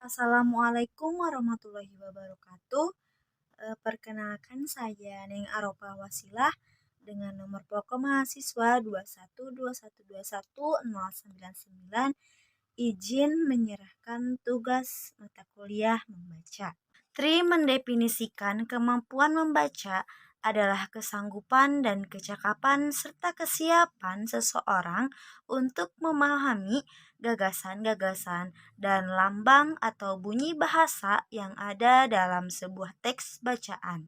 Assalamualaikum warahmatullahi wabarakatuh. Perkenalkan saya Neng Aropa Wasilah dengan nomor pokok mahasiswa 2121210999 izin menyerahkan tugas mata kuliah membaca. Tri mendefinisikan kemampuan membaca adalah kesanggupan dan kecakapan serta kesiapan seseorang untuk memahami gagasan-gagasan dan lambang atau bunyi bahasa yang ada dalam sebuah teks bacaan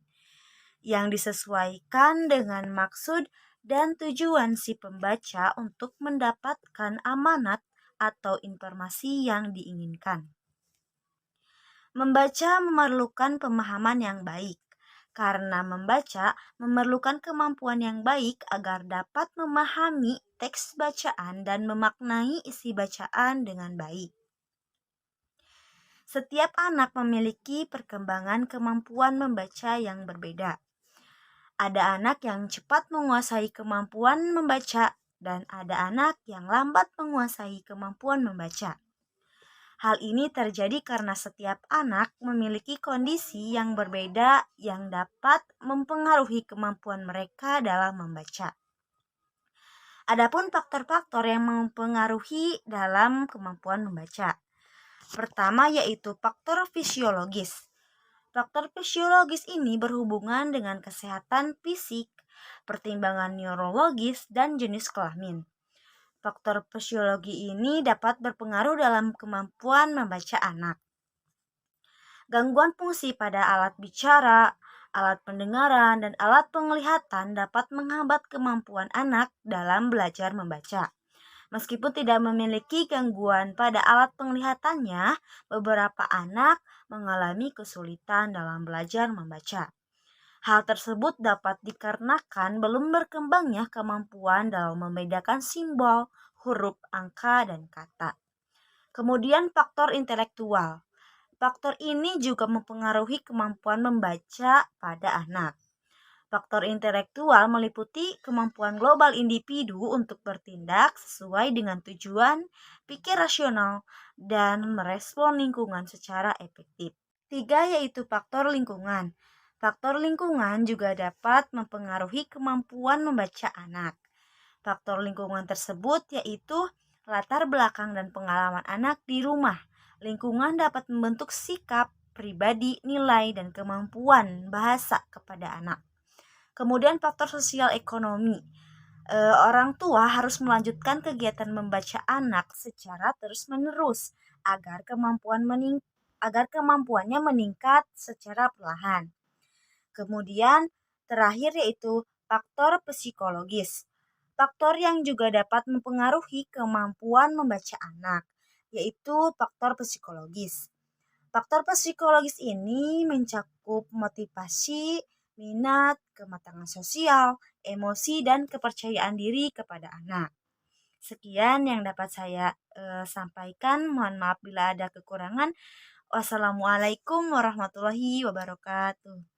yang disesuaikan dengan maksud dan tujuan si pembaca untuk mendapatkan amanat atau informasi yang diinginkan. Membaca memerlukan pemahaman yang baik, karena membaca memerlukan kemampuan yang baik agar dapat memahami teks bacaan dan memaknai isi bacaan dengan baik. Setiap anak memiliki perkembangan kemampuan membaca yang berbeda. Ada anak yang cepat menguasai kemampuan membaca dan ada anak yang lambat menguasai kemampuan membaca. Hal ini terjadi karena setiap anak memiliki kondisi yang berbeda yang dapat mempengaruhi kemampuan mereka dalam membaca. Adapun faktor-faktor yang mempengaruhi dalam kemampuan membaca. Pertama yaitu faktor fisiologis. Faktor fisiologis ini berhubungan dengan kesehatan fisik, pertimbangan neurologis, dan jenis kelamin. Faktor fisiologi ini dapat berpengaruh dalam kemampuan membaca anak. Gangguan fungsi pada alat bicara, alat pendengaran, dan alat penglihatan dapat menghambat kemampuan anak dalam belajar membaca. Meskipun tidak memiliki gangguan pada alat penglihatannya, beberapa anak mengalami kesulitan dalam belajar membaca. Hal tersebut dapat dikarenakan belum berkembangnya kemampuan dalam membedakan simbol, huruf, angka, dan kata. Kemudian faktor intelektual. Faktor ini juga mempengaruhi kemampuan membaca pada anak. Faktor intelektual meliputi kemampuan global individu untuk bertindak sesuai dengan tujuan, pikir rasional, dan merespon lingkungan secara efektif. 3 yaitu faktor lingkungan. Faktor lingkungan juga dapat mempengaruhi kemampuan membaca anak. Faktor lingkungan tersebut yaitu latar belakang dan pengalaman anak di rumah. Lingkungan dapat membentuk sikap, pribadi, nilai, dan kemampuan bahasa kepada anak. Kemudian faktor sosial ekonomi. Orang tua harus melanjutkan kegiatan membaca anak secara terus-menerus agar kemampuannya meningkat secara perlahan. Kemudian terakhir yaitu faktor psikologis. Faktor yang juga dapat mempengaruhi kemampuan membaca anak, yaitu faktor psikologis. Faktor psikologis ini mencakup motivasi, minat, kematangan sosial, emosi, dan kepercayaan diri kepada anak. Sekian yang dapat saya sampaikan. Mohon maaf bila ada kekurangan. Wassalamualaikum warahmatullahi wabarakatuh.